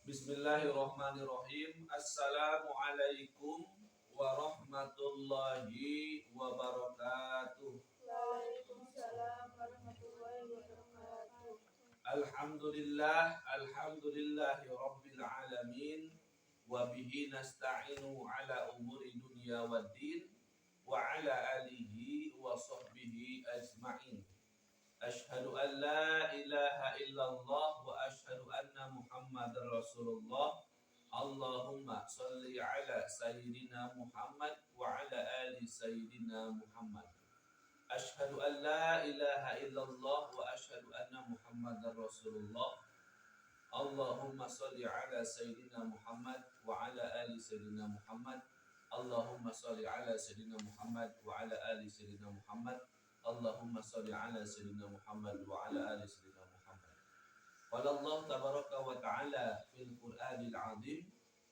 Bismillahirrahmanirrahim. Assalamualaikum warahmatullahi wabarakatuh. Waalaikumsalam warahmatullahi wabarakatuh. Alhamdulillahi rabbil alamin. Wa bihi nasta'inu ala umuri dunya waddin. Wa ala alihi wa sahbihi ajma'in. Ashhadu an la ilaha illallah wa ashhadu anna Muhammadar Rasulullah. Allahumma salli ala sayyidina Muhammad wa ala ali sayyidina Muhammad. Ashhadu an la ilaha illallah wa ashhadu anna Muhammadar Rasulullah. Allahumma salli ala sayyidina Muhammad wa ala ali sayyidina Muhammad. Allahumma salli ala sayyidina Muhammad wa ala ali sayyidina Muhammad. Allahumma salli ala sayyidina Muhammad wa ala ali sayyidina Muhammad. Qala Allah tabaraka wa ta'ala fil Qur'anil 'azim.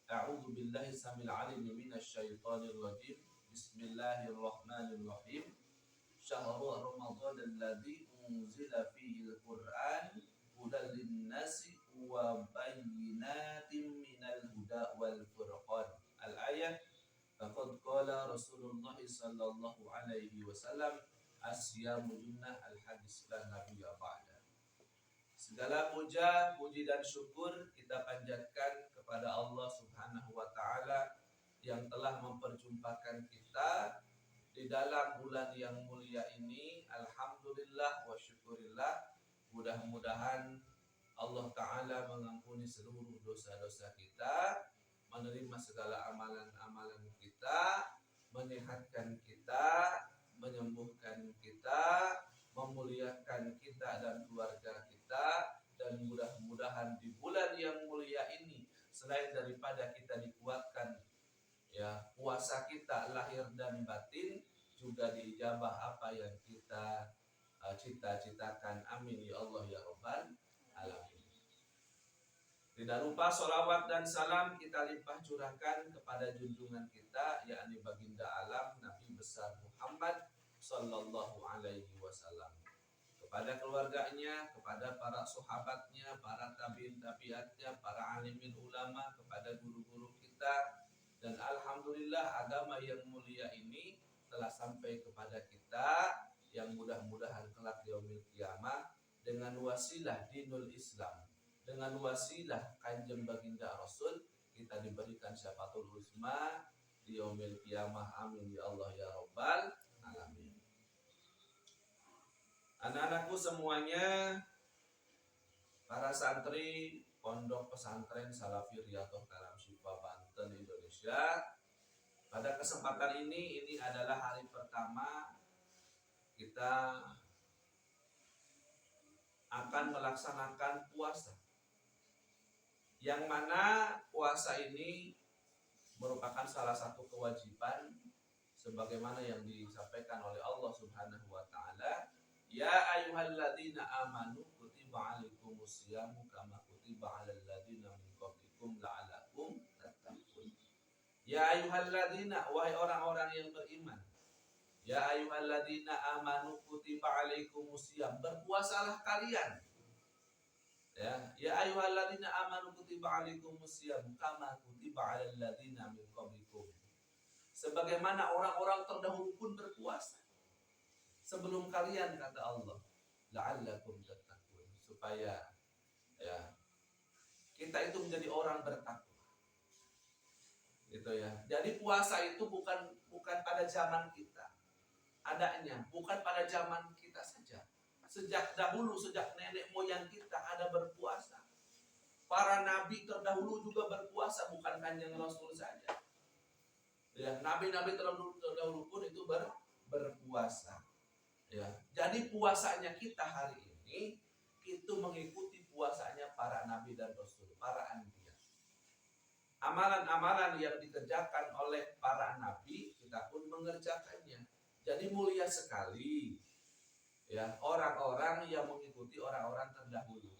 A'udzu billahi samil 'alim minasy syaithanir rajim. Bismillahirrahmanirrahim. Syahrul Ramadan alladzi unzila fihi al-Qur'an hudan lin-nasi wa bayyinatin minal huda wal furqan. Al-ayah. Faqad qala Rasulullah sallallahu alaihi wasallam asyamu junnah al-hadis la nabiyya ba'da. Segala puji dan syukur kita panjatkan kepada Allah Subhanahu wa taala yang telah memperjumpakan kita di dalam bulan yang mulia ini. Alhamdulillah wa syukurillah. Mudah-mudahan Allah taala mengampuni seluruh dosa-dosa kita, menerima segala amalan-amalan kita, menyehatkan kita, menyembuhkan kita, memuliakan kita dan keluarga kita, dan mudah-mudahan di bulan yang mulia ini selain daripada kita dikuatkan puasa kita lahir dan batin, juga diijabah apa yang kita cita-citakan. Amin ya Allah ya Rabbal alamin. Tidak lupa sholawat dan salam kita limpah curahkan kepada junjungan kita, yakni baginda alam Nabi besar Muhammad sallallahu alaihi wasallam, kepada keluarganya, kepada para sahabatnya, para tabi'in tabi'atnya, para alimin ulama, kepada guru-guru kita. Dan alhamdulillah agama yang mulia ini telah sampai kepada kita, yang mudah-mudahan kelak yaumil qiyamah dengan wasilah dinul Islam, dengan wasilah kanjeng baginda Rasul, kita diberikan syafaatul husma di yaumil qiyamah. Amin ya Allah ya Rabbal alamin. Anak-anakku semuanya, para santri Pondok Pesantren Salafi Riyadhah Karam Syifa Banten Indonesia, pada kesempatan ini adalah hari pertama kita akan melaksanakan puasa, yang mana puasa ini merupakan salah satu kewajiban sebagaimana yang disampaikan oleh Allah Subhanahu wa taala, ya ayyuhalladzina amanu kutiba alaikumusyamu kama kutiba alal ladzina min qablikum la'allakum tattaqun. Ya ayyuhalladzina, wahai orang-orang yang beriman, ya ayyuhalladzina amanu kutiba alaikumusyamu, berpuasalah kalian. Ya ayyuhalladzina amanu kutiba alaikumusyamu kama kutiba alal ladzina min qablikum, sebagaimana orang-orang terdahulu pun berpuasa sebelum kalian, kata Allah, la'allakum tattaqun, supaya kita itu menjadi orang bertakwa. Gitu ya. Jadi puasa itu bukan pada zaman kita adanya, bukan pada zaman kita saja. Sejak dahulu, sejak nenek moyang kita ada berpuasa. Para nabi terdahulu juga berpuasa, bukan kanjeng Rasul saja. Ya, nabi-nabi terdahulu pun itu berpuasa. Ya, jadi puasanya kita hari ini itu mengikuti puasanya para nabi dan rasul, para anbiya. Amalan-amalan yang dikerjakan oleh para nabi, kita pun mengerjakannya. Jadi mulia sekali ya orang-orang yang mengikuti orang-orang terdahulu.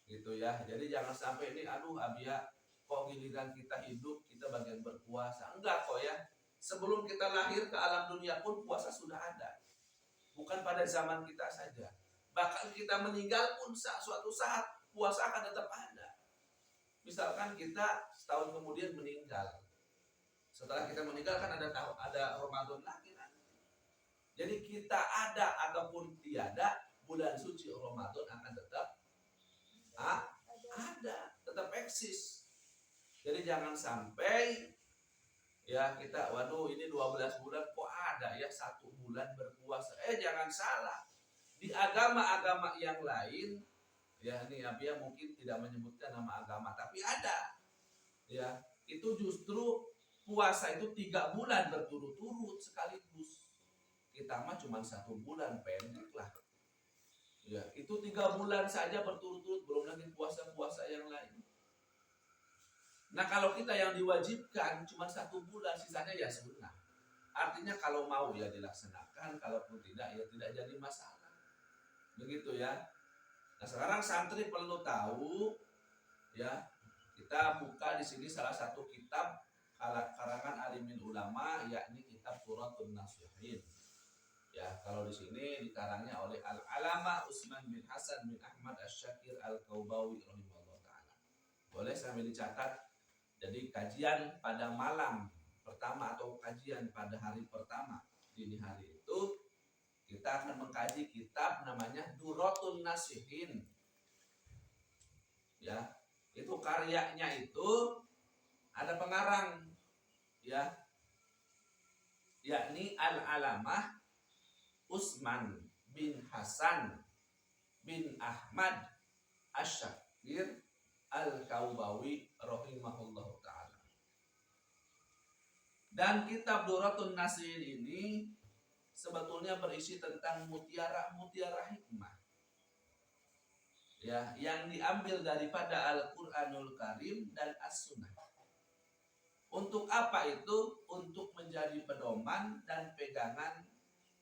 Gitu ya. Jadi jangan sampai ini abia kok giliran kita hidup kita bagian berpuasa. Enggak kok ya. Sebelum kita lahir ke alam dunia pun puasa sudah ada. Bukan pada zaman kita saja. Bahkan kita meninggal pun suatu saat puasa akan tetap ada. Misalkan kita setahun kemudian meninggal. Setelah kita meninggal kan ada Ramadan lagi kan. Jadi kita ada ataupun tiada, bulan suci Ramadan akan tetap ada, tetap eksis. Jadi jangan sampai ya kita, waduh ini 12 bulan kok ada ya 1 bulan berpuasa. Jangan salah. Di agama-agama yang lain, ya ini Abia mungkin tidak menyebutkan nama agama, tapi ada. Ya, itu justru puasa itu 3 bulan berturut-turut sekaligus. Kita mah cuma 1 bulan, pendek lah. Ya, itu 3 bulan saja berturut-turut, belum lagi puasa-puasa yang lain. Nah kalau kita yang diwajibkan cuma 1 bulan, sisanya ya sunnah. Artinya kalau mau ya dilaksanakan, kalaupun tidak ya tidak jadi masalah. Begitu ya. Nah sekarang santri perlu tahu ya, kita buka di sini salah satu kitab karangan alimin ulama, yakni kitab Turatun Nasihin. Ya, kalau di sini dikarangnya oleh Al-Alama Utsman bin Hasan bin Ahmad Asy-Syakir Al-Kaubawi rahimahullah taala. Boleh sambil dicatat. Jadi kajian pada malam pertama atau kajian pada hari pertama dini hari itu kita akan mengkaji kitab namanya Duratun Nasihin. Ya, itu karyanya itu ada pengarang ya, yakni Al-Alamah Utsman bin Hasan bin Ahmad Asy-Syakir Al-Kaubawi rahimahullah ta'ala. Dan kitab Duratun Nasihin ini sebetulnya berisi tentang mutiara-mutiara hikmah ya, yang diambil daripada Al-Qur'anul Karim dan As-Sunnah. Untuk apa itu? Untuk menjadi pedoman dan pegangan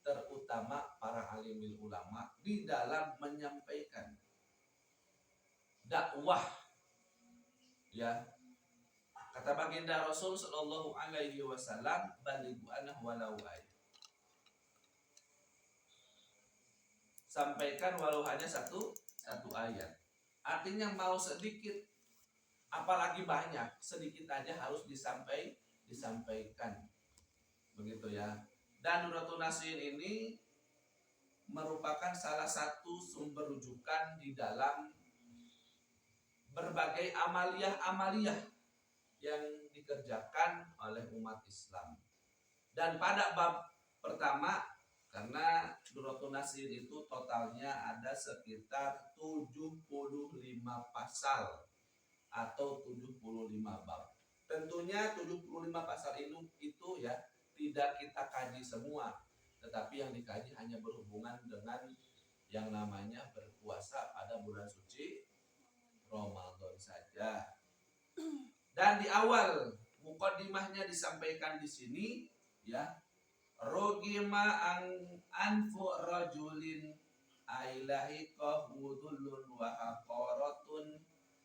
terutama para alimil ulama di dalam menyampaikan dakwah. Ya, kata baginda Rasul Shallallahu Alaihi Wasallam, balighu anna walau ayat. Sampaikan walau hanya satu ayat. Artinya mau sedikit, apalagi banyak, sedikit aja harus disampaikan. Begitu ya. Dan Duratun Nasihin ini merupakan salah satu sumber rujukan di dalam berbagai amaliyah yang dikerjakan oleh umat Islam. Dan pada bab pertama, karena Duratun Nasihin itu totalnya ada sekitar 75 pasal atau 75 bab. Tentunya 75 pasal itu ya tidak kita kaji semua, tetapi yang dikaji hanya berhubungan dengan yang namanya berpuasa pada bulan suci Ramadan saja. Dan di awal muqaddimahnya disampaikan di sini ya, rogima anfu rajulin ailahi qahudullun wa haqaratun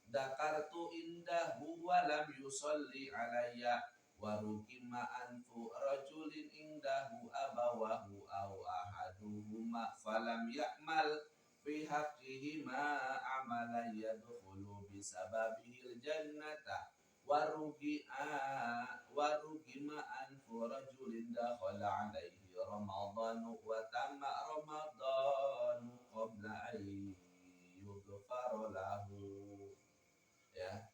dakartu indahu wa lam yusalli alayya wa rogima anfu rajulin indahu abawahu aw ahaduhuma falam ya'mal fi haqqihima amalan yadkhulu bisababihil jannata warugima anfu rajulin dakhala alaihi ramadhanu wa tamma ramadhanu qabla an yughfara lahu. Ya,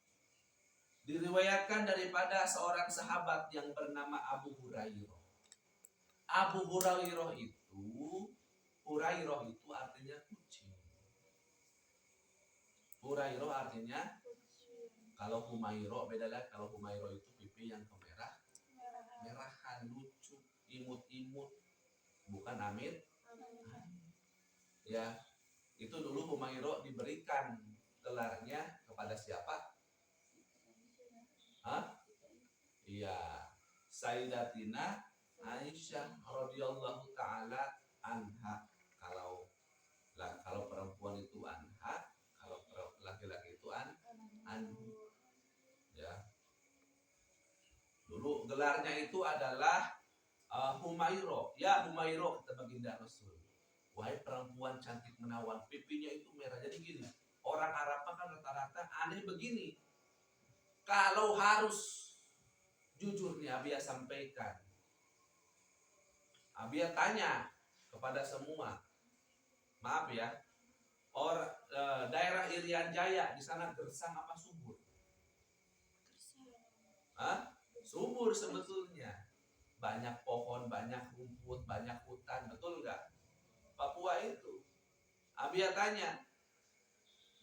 diriwayatkan daripada seorang sahabat yang bernama Abu Hurairah. Abu Hurairah itu artinya kucing. Hurairah artinya, kalau Humairah beda lah. Kalau Humairah itu pipi yang merahan, lucu, imut-imut, bukan Amit. Ya, itu dulu Humairah diberikan gelarnya kepada siapa? Iya, Sayyidatina Aisyah radhiyallahu taala anha. Kalau perempuan itu anha, kalau laki-laki itu anhu. Ya. Dulu gelarnya itu adalah Humairah. Ya Humairah, kata baginda Rasul. Wahai perempuan cantik menawan, pipinya itu merah. Jadi gini, orang Arab kan rata-rata aneh begini. Kalau harus jujur nih Abia sampaikan, Abia tanya kepada semua, maaf ya, daerah Irian Jaya di sana gersang apa subur? Hah? Subur sebetulnya. Banyak pohon, banyak rumput, banyak hutan, betul nggak? Papua itu. Abia tanya,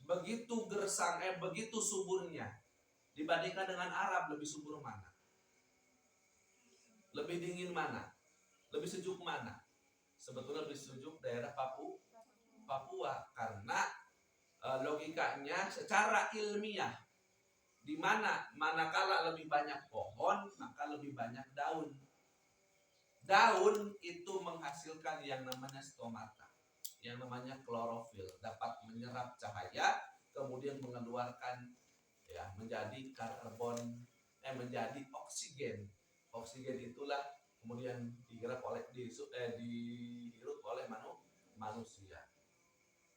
begitu suburnya dibandingkan dengan Arab, lebih subur mana? Lebih dingin mana? Lebih sejuk mana? Sebetulnya lebih sejuk daerah Papua karena logikanya secara ilmiah, di mana manakala lebih banyak pohon maka lebih banyak daun. Daun itu menghasilkan yang namanya stomata, yang namanya klorofil, dapat menyerap cahaya kemudian mengeluarkan ya menjadi menjadi oksigen. Oksigen itulah kemudian dihirup oleh manusia.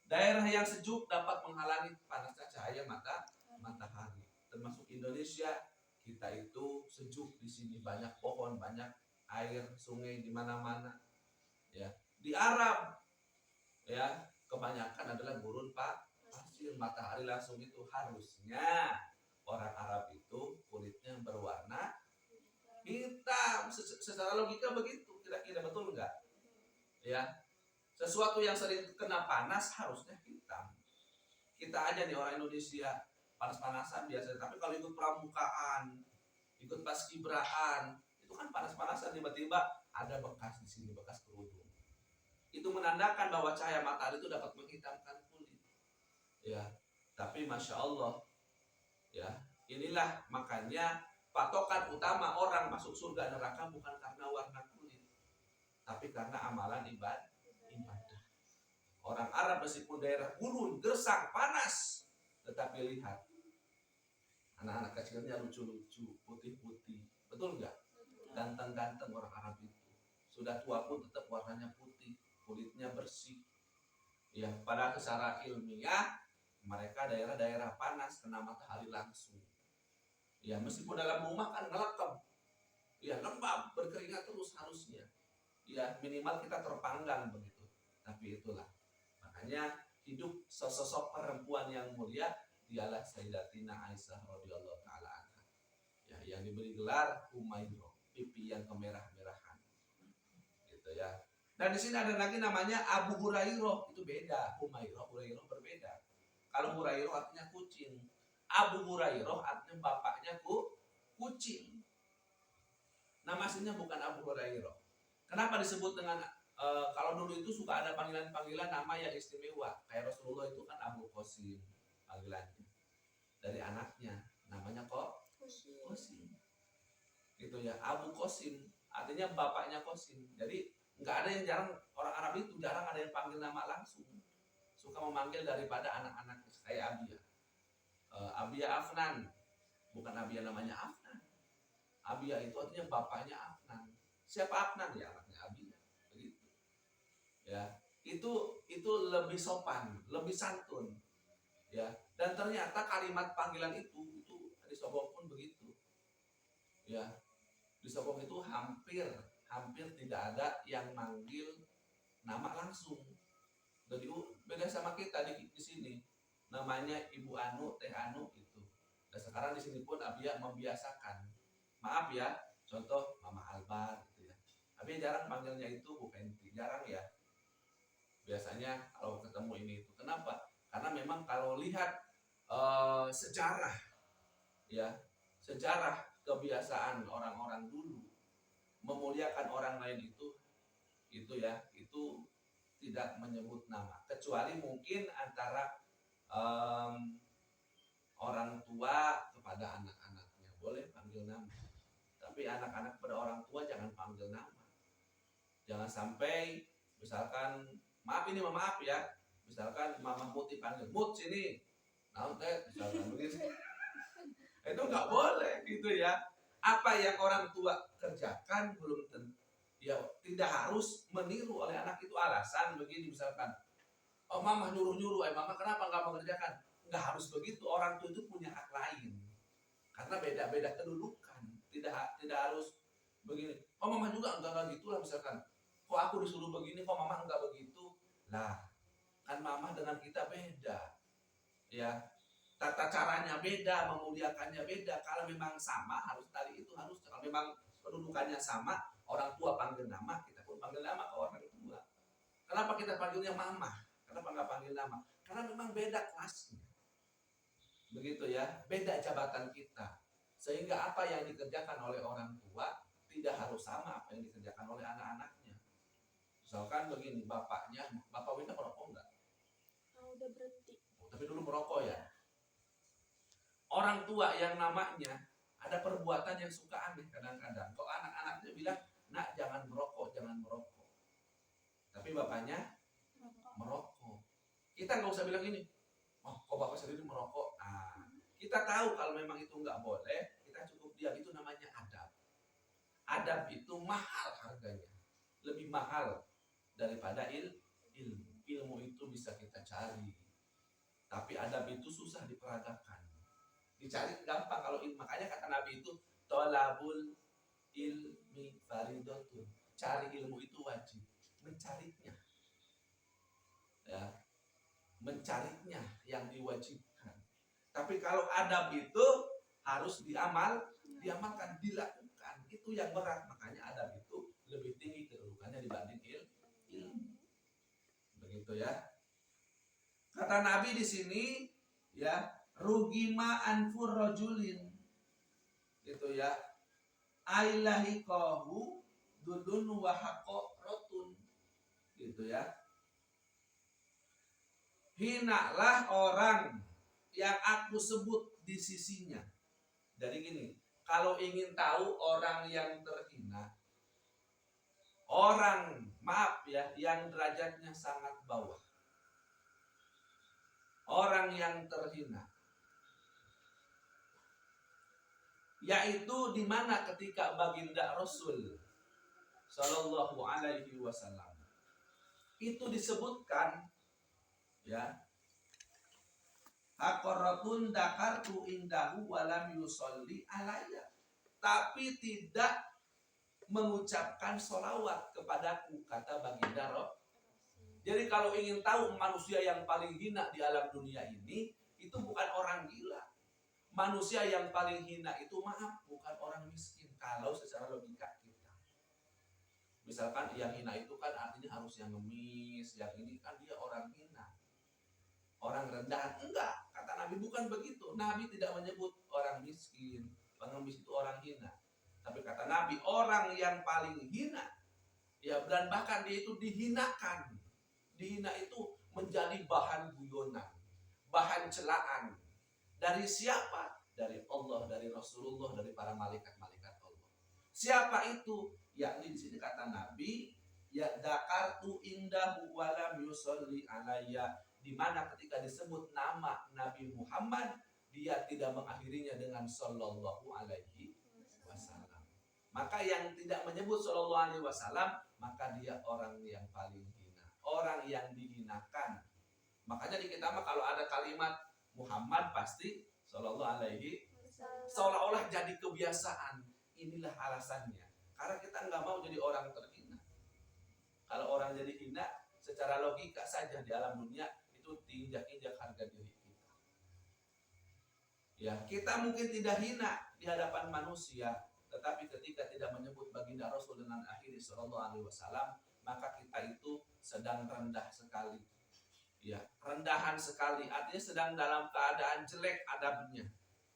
Daerah yang sejuk dapat menghalangi panasnya cahaya matahari. Termasuk Indonesia, kita itu sejuk di sini, banyak pohon, banyak air, sungai di mana-mana. Ya, di Arab ya kebanyakan adalah gurun pasir, matahari langsung itu. Harusnya orang Arab itu kulitnya berwarna hitam. Secara logika begitu, kira-kira betul nggak? Ya, sesuatu yang sering kena panas harusnya hitam. Kita aja nih orang Indonesia panas-panasan biasa, tapi kalau ikut pramukaan, ikut paskibraan, itu kan panas-panasan, tiba-tiba ada bekas di sini, bekas kerudung. Itu menandakan bahwa cahaya matahari itu dapat menghitamkan kulit. Ya, tapi masya Allah, ya inilah makanya patokan utama orang masuk surga neraka bukan karena warna kulit, tapi karena amalan ibadah. Orang Arab meskipun daerah gurun, gersang, panas, tetapi lihat anak-anak kecilnya lucu-lucu, putih-putih, betul nggak? Ganteng-ganteng orang Arab itu. Sudah tua pun tetap warnanya putih, kulitnya bersih. Ya, pada secara ilmiah mereka daerah-daerah panas kena matahari langsung. Ya, meskipun dalam rumah kan ngelekep, ya lembab, berkeringat terus harusnya. Ya, minimal kita terpanggang begitu. Tapi itulah. Makanya hidup sosok perempuan yang mulia dialah Sayyidatina Aisyah radhiyallahu taala anha. Ya, yang diberi gelar Humairah, pipi yang kemerah-merahan. Gitu ya. Dan di sini ada lagi namanya Abu Hurairah, itu beda. Hurairah berbeda. Kalau Hurairah artinya kucing, Abu Hurairah artinya bapaknya kucing. Nama aslinya bukan Abu Hurairah. Kenapa disebut dengan kalau dulu itu suka ada panggilan-panggilan nama yang istimewa. Kayak Rasulullah itu kan Abu Qasim panggilannya. Dari anaknya namanya Qasim. Gitu ya, Abu Qasim artinya bapaknya Qasim. Jadi nggak ada yang jarang, orang Arab itu jarang ada yang panggil nama langsung. Suka memanggil daripada anak-anaknya kayak Abia. Abia Afnan. Bukan Abia namanya Afnan. Abia itu artinya bapaknya Afnan. Siapa Afnan? Ya anaknya Abia. Begitu. Ya, itu lebih sopan, lebih santun. Ya, dan ternyata kalimat panggilan itu di Sobong pun begitu. Ya, di Sobong itu hampir tidak ada yang manggil nama langsung. Jadi beda sama kita di sini. Namanya Ibu Anu, Teh Anu itu. Dan sekarang di sini pun Abia membiasakan. Maaf ya, contoh Mama Albar gitu ya. Abia jarang panggilnya itu Bu Penti, jarang ya. Biasanya kalau ketemu ini itu. Kenapa? Karena memang kalau lihat sejarah ya, sejarah kebiasaan orang-orang dulu memuliakan orang lain itu ya, itu tidak menyebut nama, kecuali mungkin antara orang tua kepada anak-anaknya boleh panggil nama, tapi anak-anak pada orang tua jangan panggil nama. Jangan sampai misalkan maaf ya, misalkan Mama Muti panggil Mut sini, nanti misalkan begitu. Itu nggak boleh gitu ya. Apa yang orang tua kerjakan belum tentu ya, tidak harus meniru oleh anak itu. Alasan begini misalkan, oh Mama nyuruh-nyuruh, Mama kenapa nggak mengerjakan? Nggak harus begitu, orang tua itu punya hak lain. Karena beda-beda kedudukan. Tidak harus begini. Oh mama juga enggak gitu lah misalkan. Kok aku disuruh begini, kok mama enggak begitu? Lah, kan mama dengan kita beda. Ya, tata caranya beda, memuliakannya beda. Kalau memang sama harus tadi itu harus. Kalau memang kedudukannya sama, orang tua panggil nama, kita pun panggil nama ke orang tua. Kenapa kita panggilnya mama? Kenapa nggak panggil nama? Karena memang beda kelasnya. Begitu ya, beda jabatan kita. Sehingga apa yang dikerjakan oleh orang tua tidak harus sama apa yang dikerjakan oleh anak-anaknya. Misalkan begini, bapaknya, Bapak Winda merokok enggak? Udah berhenti. Tapi dulu merokok ya. Orang tua yang namanya ada perbuatan yang suka aneh kadang-kadang. Kok anak-anaknya bilang, nak jangan merokok, jangan merokok. Tapi bapaknya merokok. Kita nggak usah bilang ini, oh kok bapak sendiri merokok. Nah, kita tahu kalau memang itu nggak boleh, kita cukup diam. Itu namanya adab. Adab itu mahal harganya, lebih mahal daripada ilmu. Ilmu itu bisa kita cari, tapi adab itu susah diperagakan. Dicari gampang kalau ilmu. Makanya kata Nabi itu tolabul ilmi faridatun. Cari ilmu itu wajib, mencarinya ya, mencarinya yang diwajibkan. Tapi kalau adab itu harus diamalkan, dilakukan. Itu yang berat. Makanya adab itu lebih tinggi kedudukannya dibanding ilmu. Begitu ya. Kata Nabi di sini ya, rugima anfur rajulin. Gitu ya. Ailahiqahu dudun wa haqaratun. Gitu ya. Hinalah orang yang aku sebut di sisinya. Jadi gini, kalau ingin tahu orang yang terhina, orang maaf ya, yang derajatnya sangat bawah, orang yang terhina, yaitu di mana ketika baginda Rasul Shallallahu Alaihi Wasallam itu disebutkan ya, hakoratun dakartu indahu walam yusolli alayya, tapi tidak mengucapkan sholawat kepadaku, kata baginda Rasul. Jadi kalau ingin tahu manusia yang paling hina di alam dunia ini, itu bukan orang gila. Manusia yang paling hina itu maaf, bukan orang miskin. Kalau secara logika kita, misalkan yang hina itu kan artinya harus yang ngemis, yang ini kan dia orang hina, orang rendahan. Enggak, kata Nabi bukan begitu. Nabi tidak menyebut orang miskin, pengemis itu orang hina. Tapi kata Nabi, orang yang paling hina, ya, dan bahkan dia itu dihinakan. Dihina itu menjadi bahan guyonan, bahan celaan. Dari siapa? Dari Allah, dari Rasulullah, dari para malaikat-malaikat Allah. Siapa itu? Yakni di sini kata Nabi, ya dakartu indahu walam yusolli alayya, di mana ketika disebut nama Nabi Muhammad, dia tidak mengakhirinya dengan sallallahu alaihi wasallam. Maka yang tidak menyebut sallallahu alaihi wasallam, maka dia orang yang paling hina, orang yang dihinakan. Makanya di kita mah kalau ada kalimat Muhammad pasti sallallahu alaihi, seolah-olah jadi kebiasaan. Inilah alasannya, karena kita nggak mau jadi orang terhina. Kalau orang jadi hina, secara logika saja di alam dunia itu injak-injak harga diri kita. Ya, kita mungkin tidak hina di hadapan manusia, tetapi ketika tidak menyebut baginda Rasul dengan akhiri sallallahu alaihi wasallam, maka kita itu sedang rendah sekali. Ya, rendahan sekali, artinya sedang dalam keadaan jelek adabnya,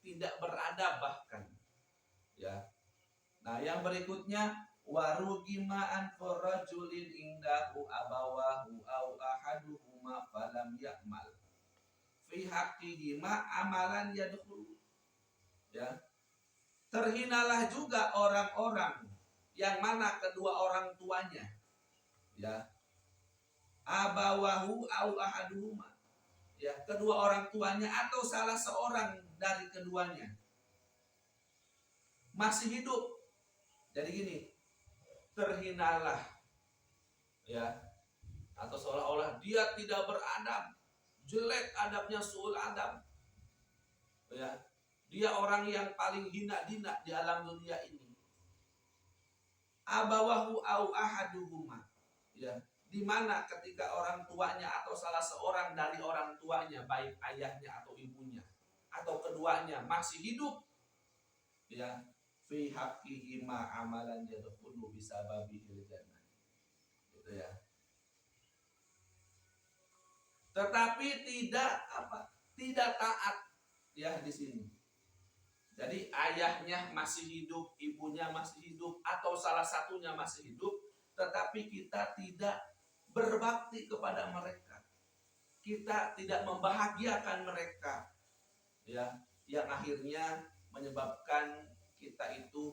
tidak beradab bahkan. Ya. Nah, yang berikutnya warugima an rajulin indahu abawahu au ahaduhuma falam ya'mal fi haqqihima amalan yadkhulu. Ya. Terhinalah juga orang-orang yang mana kedua orang tuanya, ya, abawahu au ahaduhuma, ya, kedua orang tuanya atau salah seorang dari keduanya masih hidup. Jadi gini, terhinalah, ya, atau seolah-olah dia tidak beradab, jelek adabnya, suul adab, ya, Dia orang yang paling hina-dina di alam dunia ini. Abawahu au ahaduhuma. Ya, di mana ketika orang tuanya atau salah seorang dari orang tuanya, baik ayahnya atau ibunya atau keduanya masih hidup, ya, fi haqqihi ma amalan yadkhulu bisababihil jannah. Gitu ya. Tetapi tidak tidak taat, ya, di sini. Jadi ayahnya masih hidup, ibunya masih hidup, atau salah satunya masih hidup, tetapi kita tidak berbakti kepada mereka. Kita tidak membahagiakan mereka, ya, yang akhirnya menyebabkan kita itu,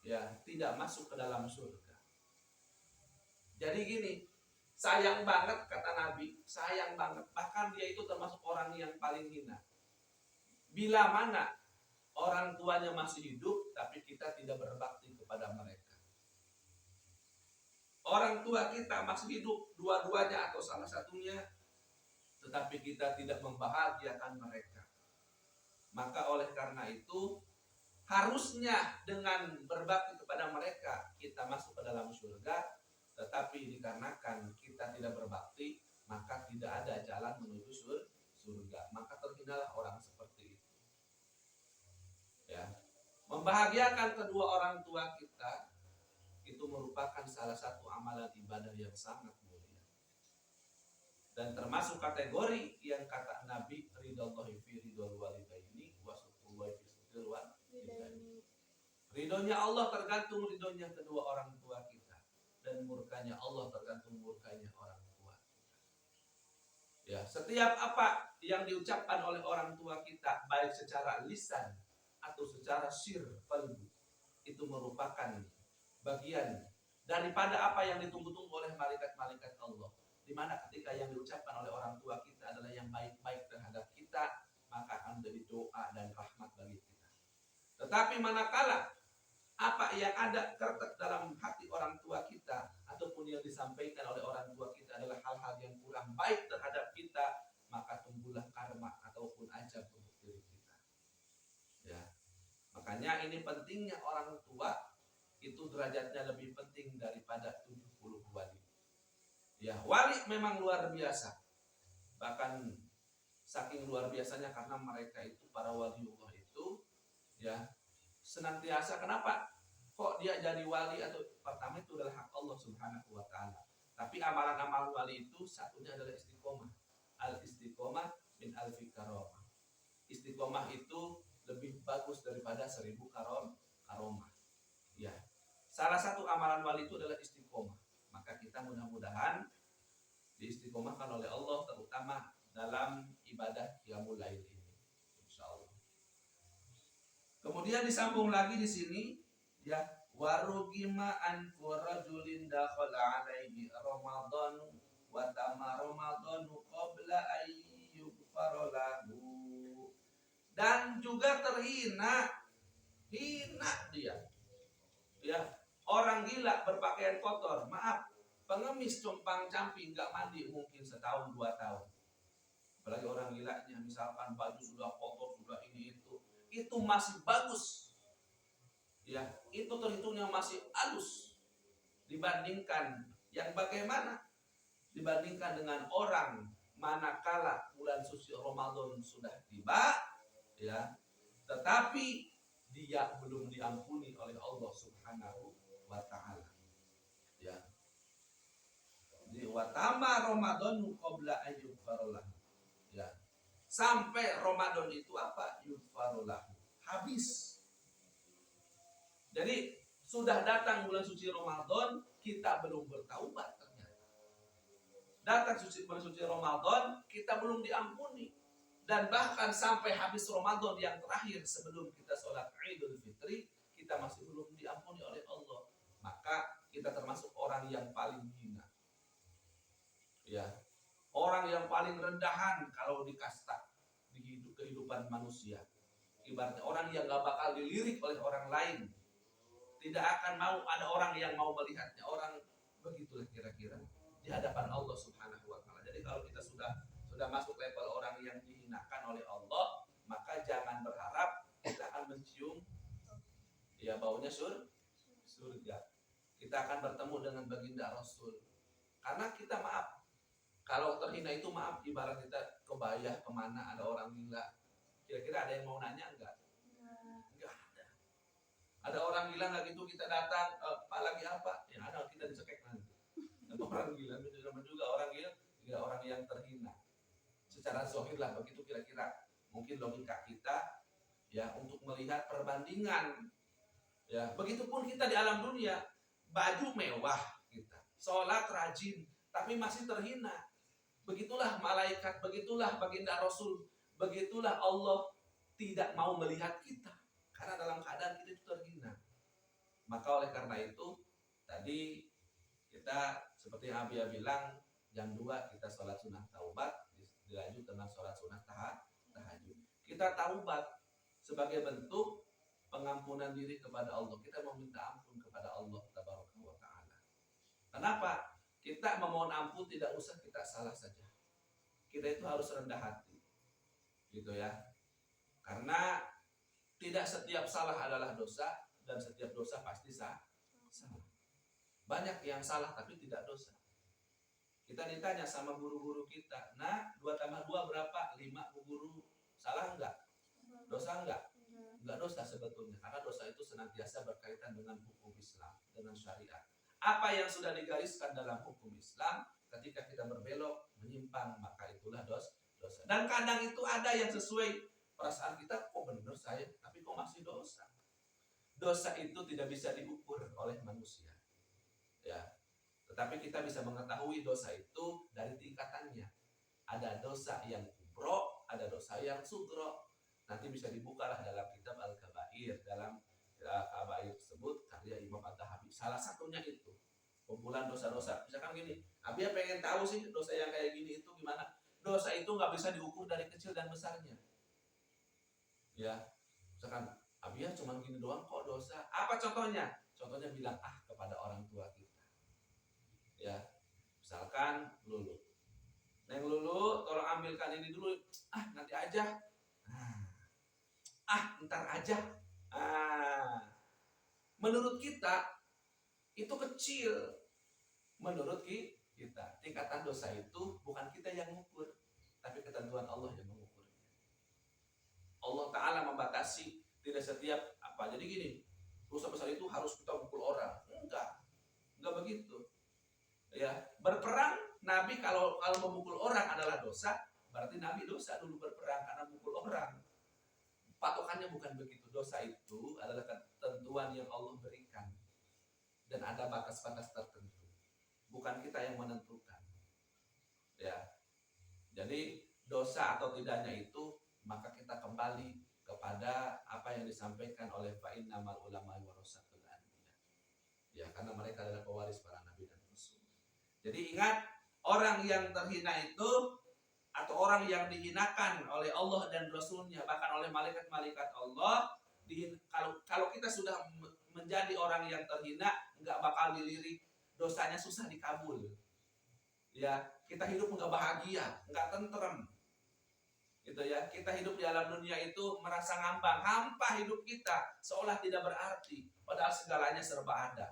ya, tidak masuk ke dalam surga. Jadi gini, sayang banget kata Nabi, sayang banget. Bahkan dia itu termasuk orang yang paling hina. Bila mana orang tuanya masih hidup, tapi kita tidak berbakti kepada mereka. Orang tua kita masih hidup, dua-duanya atau salah satunya, tetapi kita tidak membahagiakan mereka. Maka oleh karena itu, harusnya dengan berbakti kepada mereka, kita masuk ke dalam surga. Tetapi dikarenakan kita tidak berbakti, maka tidak ada jalan menuju surga. Maka terhinalah orang seperti itu. Ya. Membahagiakan kedua orang tua kita itu merupakan salah satu amalan ibadah yang sangat mulia. Dan termasuk kategori yang kata Nabi, ridhallahi fi ridhal walidaini wa sukhtullahi fi sukhtil walidaini. Ridhonya Allah tergantung ridhonya kedua orang tua kita, dan murkanya Allah tergantung murkanya orang tua kita. Ya, setiap apa yang diucapkan oleh orang tua kita, baik secara lisan atau secara sir qalbi, itu merupakan bagian daripada apa yang ditunggu-tunggu oleh malaikat-malaikat Allah. Di mana ketika yang diucapkan oleh orang tua kita adalah yang baik-baik terhadap kita, maka akan menjadi doa dan rahmat bagi kita. Tetapi manakala apa yang ada tertek dalam hati orang tua kita ataupun yang disampaikan oleh orang tua kita adalah hal-hal yang kurang baik terhadap kita, maka tunggulah karma ataupun ajab untuk diri kita. Ya. Makanya ini pentingnya orang tua itu derajatnya lebih penting daripada 70 wali. Ya, wali memang luar biasa. Bahkan saking luar biasanya karena mereka itu, para waliullah itu, ya, senantiasa, kenapa kok dia jadi wali? Atau pertama itu adalah hak Allah Subhanahu wa taala. Tapi amalan-amalan wali itu satunya adalah istiqomah. Al-istiqomah min alfi karomah. Istiqomah itu lebih bagus daripada 1000 karomah. Ya. Salah satu amalan wali itu adalah istiqomah. Maka kita mudah-mudahan diistiqomahkan oleh Allah, terutama dalam ibadah qiyamul lail ini, insyaallah. Kemudian disambung lagi di sini, ya, warugima an rajulin dakhala alaihi ramadan wa tama ramadanu qabla ayyughfara lahu. Dan juga terhina, hina dia. Ya, orang gila berpakaian kotor, maaf, pengemis compang-camping nggak mandi mungkin setahun 2 tahun. Apalagi orang gilanya, misalkan baju sudah kotor, sudah ini itu masih bagus. Ya, itu terhitungnya masih halus dibandingkan yang bagaimana? Dibandingkan dengan orang manakala bulan suci Ramadan sudah tiba, ya, tetapi dia belum diampuni oleh Allah Subhanahu wa taala. Ya. Di watama Ramadanu qabla ayyufarolah. Ya. Sampai Ramadan itu apa? Yufarolah. Habis. Jadi sudah datang bulan suci Ramadan, kita belum bertaubat ternyata. Datang bulan suci Ramadan, kita belum diampuni. Dan bahkan sampai habis Ramadan yang terakhir sebelum kita sholat Idul Fitri, kita masih belum diampuni oleh Allah. Maka kita termasuk orang yang paling hina. Ya, orang yang paling rendahan kalau di kasta di kehidupan manusia. Ibaratnya orang yang gak bakal dilirik oleh orang lain. Tidak akan mau ada orang yang mau melihatnya. Orang begitulah kira-kira di hadapan Allah Subhanahu wa taala. Jadi kalau kita sudah masuk level orang yang dihinakan oleh Allah, maka jangan berharap baunya surga. Kita akan bertemu dengan baginda Rasul. Karena kita maaf, kalau terhina itu maaf, ibarat kita kebayah kemana ada orang gila. Kira-kira ada yang mau nanya enggak? Enggak ada. Ada orang gila nggak gitu kita datang, Pak lagi apa? Ya ada, kita dicekek nanti. Orang gila itu juga orang gila orang yang terhina. Secara zahir lah begitu kira-kira. Mungkin logika kita ya untuk melihat perbandingan. Ya, begitupun kita di alam dunia, baju mewah kita, sholat rajin, tapi masih terhina. Begitulah malaikat, begitulah baginda Rasul, begitulah Allah tidak mau melihat kita karena dalam keadaan kita itu terhina. Maka oleh karena itu tadi kita seperti yang Abia bilang, jam 2 kita sholat sunnah taubat, dilanjut dengan sholat sunnah tahajud. Kita taubat sebagai bentuk pengampunan diri kepada Allah. Kita meminta ampun kepada Allah Tabaraka wa Ta'ala. Kenapa? Kita memohon ampun tidak usah kita salah saja. Kita itu harus rendah hati. Gitu ya. Karena tidak setiap salah adalah dosa dan setiap dosa pasti salah. Banyak yang salah tapi tidak dosa. Kita ditanya sama guru-guru kita, nah 2 tambah 2 berapa? 5 Bu Guru. Salah enggak? Dosa enggak? Enggak dosa sebetulnya, karena dosa itu senantiasa berkaitan dengan hukum Islam, dengan syariat. Apa yang sudah digariskan dalam hukum Islam, ketika kita berbelok, menyimpang, maka itulah dosa. Dan kadang itu ada yang sesuai perasaan kita, kok benar saya, tapi kok masih dosa. Dosa itu tidak bisa diukur oleh manusia. Ya. Tetapi kita bisa mengetahui dosa itu dari tingkatannya. Ada dosa yang kubro, ada dosa yang sugro. Nanti bisa dibukalah dalam kitab Al-Kabair, dalam Kabair tersebut karya Imam At-Tahawi. Salah satunya itu kumpulan dosa-dosa. Misalkan gini, Abia pengen tahu sih dosa yang kayak gini itu gimana. Dosa itu nggak bisa diukur dari kecil dan besarnya. Ya, misalkan Abia cuma gini doang kok dosa. Apa contohnya? Contohnya bilang kepada orang tua kita. Ya, misalkan Lulu. Neng Lulu, tolong ambilkan ini dulu. Nanti aja. Ntar aja. Menurut kita itu kecil. Menurut kita tingkatan dosa itu bukan kita yang mengukur, tapi ketentuan Allah yang mengukurnya. Allah Ta'ala membatasi tidak setiap apa. Jadi gini, dosa besar itu harus kita pukul orang. Enggak begitu. Ya, berperang Nabi kalau memukul orang adalah dosa, berarti Nabi dosa dulu berperang karena memukul orang. Patokannya bukan begitu. Dosa itu adalah ketentuan yang Allah berikan. Dan ada batas-batas tertentu. Bukan kita yang menentukan. Ya. Jadi dosa atau tidaknya itu maka kita kembali kepada apa yang disampaikan oleh fa'innamal ulama warasatul anbiya. Ya, karena mereka adalah pewaris para nabi dan rasul. Jadi ingat, orang yang terhina itu atau orang yang dihinakan oleh Allah dan Rasulnya, bahkan oleh malaikat-malaikat Allah, kalau kita sudah menjadi orang yang terhina, nggak bakal dilirik, dosanya susah dikabul. Ya, kita hidup nggak bahagia, nggak tentrem. Gitu ya, kita hidup di alam dunia itu merasa ngambang, hampa hidup kita, seolah tidak berarti, padahal segalanya serba ada.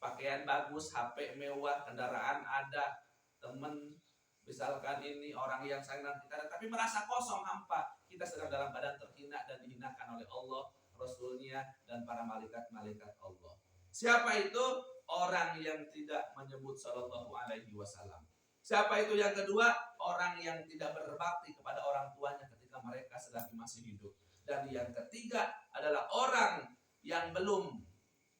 Pakaian bagus, HP mewah, kendaraan ada, teman misalkan ini orang yang sayang dan kita, tapi merasa kosong, hampa. Kita sedang dalam badan terhina dan dihinakan oleh Allah, Rasulnya, dan para malaikat-malaikat Allah. Siapa itu? Orang yang tidak menyebut sallallahu alaihi wasallam. Siapa itu yang kedua? Orang yang tidak berbakti kepada orang tuanya ketika mereka sedang masih hidup. Dan yang ketiga adalah orang yang belum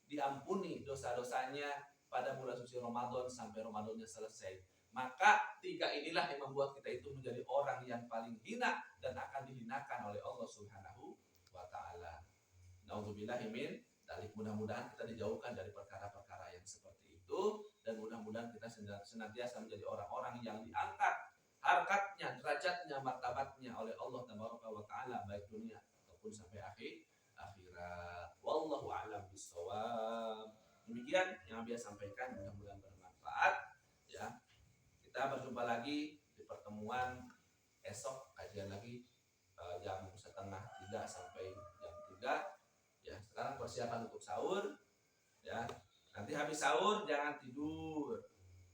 diampuni dosa-dosanya pada bulan suci Ramadan sampai Ramadannya selesai. Maka 3 inilah yang membuat kita itu menjadi orang yang paling hina dan akan dihinakan oleh Allah Subhanahu wa Ta'ala. Nauzubillahi min dzalik. Mudah-mudahan kita dijauhkan dari perkara-perkara yang seperti itu dan mudah-mudahan kita senantiasa menjadi orang-orang yang diangkat harkatnya, derajatnya, martabatnya oleh Allah Tabaraka wa Ta'ala baik dunia ataupun sampai akhirat. Wallahu a'lam bishawab. Demikian yang biasa sampaikan, mudah-mudahan bermanfaat ya. Kita berjumpa lagi di pertemuan esok, kajian lagi jam 2:30 sampai jam 3 ya. Sekarang sekarang persiapan untuk sahur ya. Nanti habis sahur jangan tidur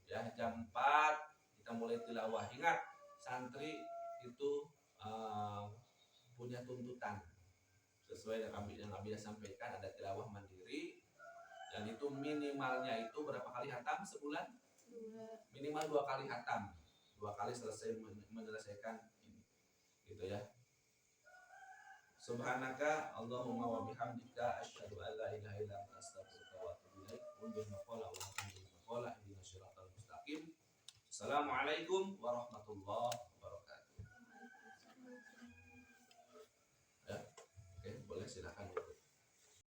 ya, jam 4 kita mulai tilawah. Ingat, santri itu punya tuntutan sesuai dengan yang Nabi sampaikan, ada tilawah mandiri dan itu minimalnya itu berapa kali hatam sebulan? Minimal 2 kali hatam, 2 kali selesai menyelesaikan ini gitu ya. Subhanaka Allahumma wa bihamdika asyhadu an la ilaha illa anta astaghfiruka wa atubu ilaik. Undur maqala wa alhamdulillah maqala ihdinas siratal mustaqim. Assalamualaikum warahmatullahi wabarakatuh. Ya, oke, boleh silakan.